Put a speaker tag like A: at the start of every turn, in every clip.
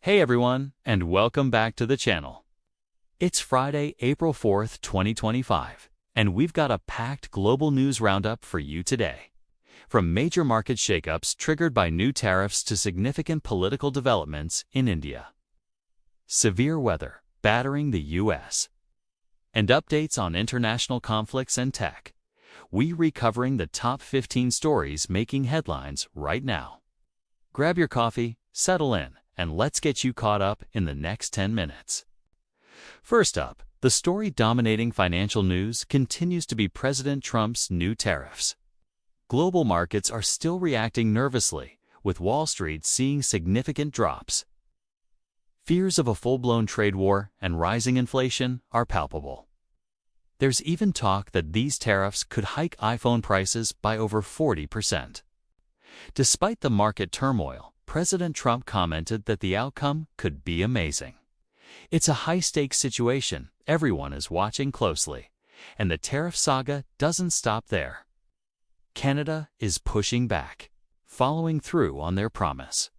A: Hey everyone, and welcome back to the channel. It's Friday, April 4th, 2025, and we've got a packed global news roundup for you today. From major market shakeups triggered by new tariffs to significant political developments in India. Severe weather battering the US. And updates on international conflicts and tech. We're recovering the top 15 stories making headlines right now. Grab your coffee, settle in, and let's get you caught up in the next 10 minutes. First up, the story dominating financial news continues to be President Trump's new tariffs. Global markets are still reacting nervously, with Wall Street seeing significant drops. Fears of a full-blown trade war and rising inflation are palpable. There's even talk that these tariffs could hike iPhone prices by over 40%. Despite the market turmoil, President Trump commented that the outcome could be amazing. It's a high-stakes situation, everyone is watching closely, and the tariff saga doesn't stop there. Canada is pushing back, following through on their promise.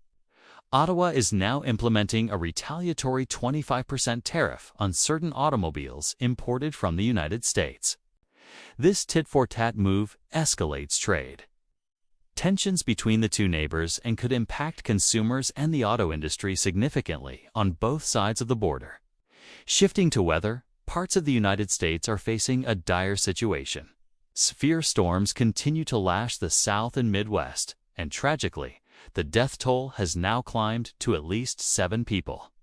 A: Ottawa is now implementing a retaliatory 25% tariff on certain automobiles imported from the United States. This tit-for-tat move escalates trade. Tensions between the two neighbors and could impact consumers and the auto industry significantly on both sides of the border. Shifting to weather, parts of the United States are facing a dire situation. Severe storms continue to lash the South and Midwest, and tragically, the death toll has now climbed to at least 7 people.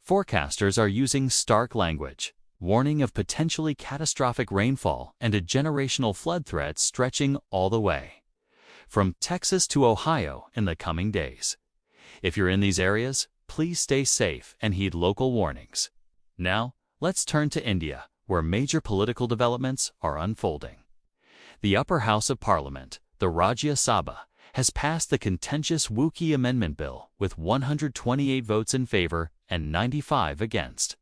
A: Forecasters are using stark language, warning of potentially catastrophic rainfall and a generational flood threat stretching all the way from Texas to Ohio in the coming days. If you're in these areas, please stay safe and heed local warnings. Now, let's turn to India, where major political developments are unfolding. The upper house of parliament, the Rajya Sabha, has passed the contentious lowkey amendment bill with 128 votes in favor and 95 against.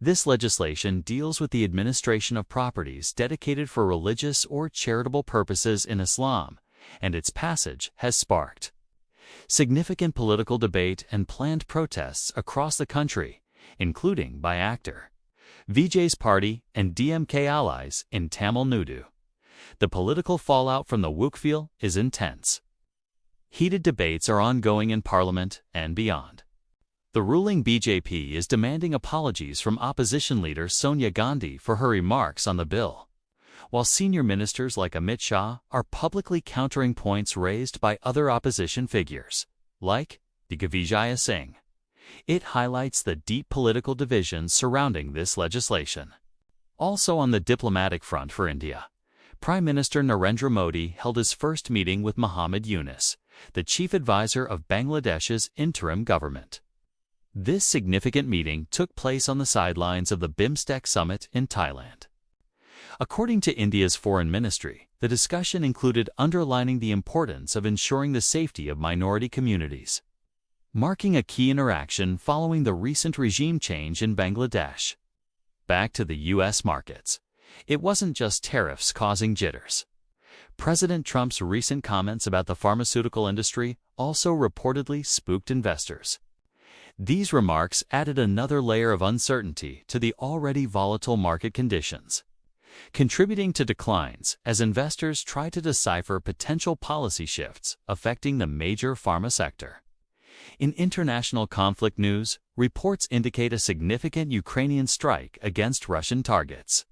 A: This legislation deals with the administration of properties dedicated for religious or charitable purposes in Islam, and its passage has sparked significant political debate and planned protests across the country, including by actor Vijay's party and DMK allies in Tamil Nadu. The political fallout from the lowkey is intense. Heated debates are ongoing in Parliament and beyond. The ruling BJP is demanding apologies from opposition leader Sonia Gandhi for her remarks on the bill, while senior ministers like Amit Shah are publicly countering points raised by other opposition figures, like Digvijay Singh. It highlights the deep political divisions surrounding this legislation. Also on the diplomatic front for India, Prime Minister Narendra Modi held his first meeting with Muhammad Yunus, the chief advisor of Bangladesh's interim government. This significant meeting took place on the sidelines of the BIMSTEC summit in Thailand. According to India's foreign ministry, the discussion included underlining the importance of ensuring the safety of minority communities, marking a key interaction following the recent regime change in Bangladesh. Back to the U.S. markets. It wasn't just tariffs causing jitters. President Trump's recent comments about the pharmaceutical industry also reportedly spooked investors. These remarks added another layer of uncertainty to the already volatile market conditions, contributing to declines as investors try to decipher potential policy shifts affecting the major pharma sector. In international conflict news, reports indicate a significant Ukrainian strike against Russian targets.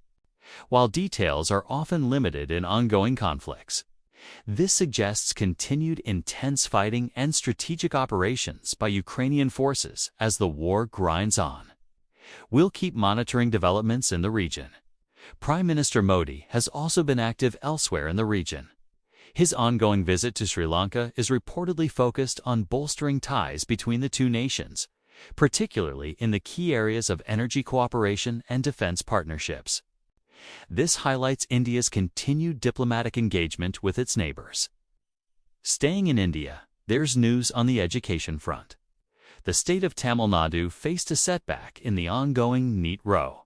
A: While details are often limited in ongoing conflicts, this suggests continued intense fighting and strategic operations by Ukrainian forces as the war grinds on. We'll keep monitoring developments in the region. Prime Minister Modi has also been active elsewhere in the region. His ongoing visit to Sri Lanka is reportedly focused on bolstering ties between the two nations, particularly in the key areas of energy cooperation and defense partnerships. This highlights India's continued diplomatic engagement with its neighbors. Staying in India, there's news on the education front. The state of Tamil Nadu faced a setback in the ongoing NEET row.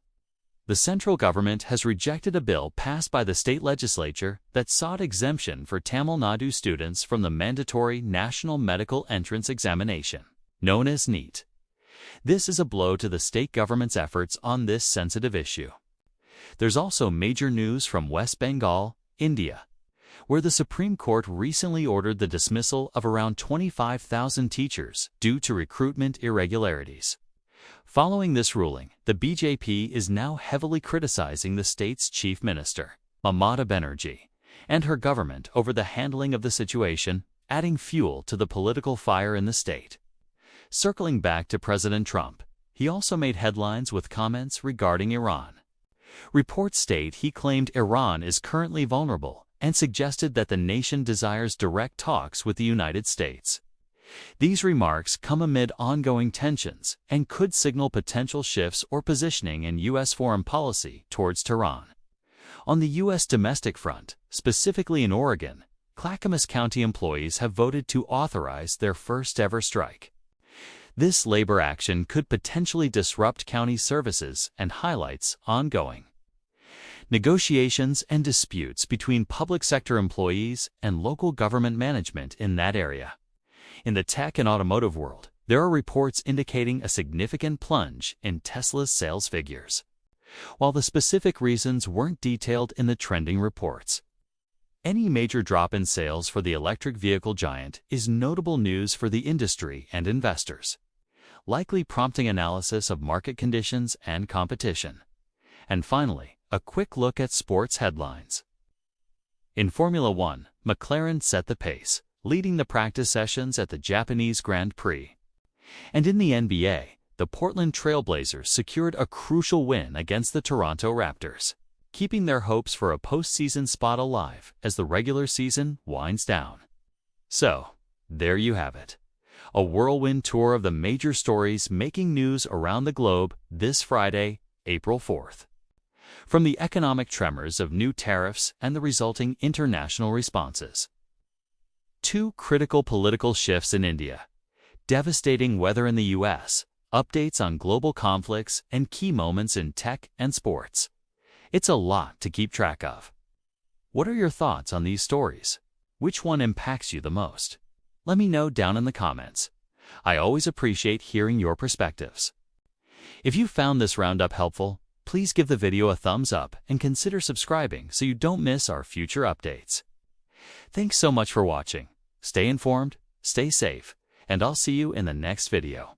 A: The central government has rejected a bill passed by the state legislature that sought exemption for Tamil Nadu students from the mandatory National Medical Entrance Examination, known as NEET. This is a blow to the state government's efforts on this sensitive issue. There's also major news from West Bengal, India, where the Supreme Court recently ordered the dismissal of around 25,000 teachers due to recruitment irregularities. Following this ruling, the BJP is now heavily criticizing the state's chief minister, Mamata Banerjee, and her government over the handling of the situation, adding fuel to the political fire in the state. Circling back to President Trump, he also made headlines with comments regarding Iran. Reports state he claimed Iran is currently vulnerable and suggested that the nation desires direct talks with the United States. These remarks come amid ongoing tensions and could signal potential shifts or positioning in U.S. foreign policy towards Tehran. On the U.S. domestic front, specifically in Oregon, Clackamas County employees have voted to authorize their first-ever strike. This labor action could potentially disrupt county services and highlights ongoing negotiations and disputes between public sector employees and local government management in that area. In the tech and automotive world, there are reports indicating a significant plunge in Tesla's sales figures, while the specific reasons weren't detailed in the trending reports. Any major drop in sales for the electric vehicle giant is notable news for the industry and investors, likely prompting analysis of market conditions and competition. And finally, a quick look at sports headlines. In Formula One, McLaren set the pace, leading the practice sessions at the Japanese Grand Prix. And in the NBA, the Portland Trail Blazers secured a crucial win against the Toronto Raptors, keeping their hopes for a postseason spot alive as the regular season winds down. So, there you have it. A whirlwind tour of the major stories making news around the globe this Friday, April 4th. From the economic tremors of new tariffs and the resulting international responses. Two critical political shifts in India, devastating weather in the U.S., updates on global conflicts, and key moments in tech and sports. It's a lot to keep track of. What are your thoughts on these stories? Which one impacts you the most? Let me know down in the comments. I always appreciate hearing your perspectives. If you found this roundup helpful, please give the video a thumbs up and consider subscribing so you don't miss our future updates. Thanks so much for watching. Stay informed, stay safe, and I'll see you in the next video.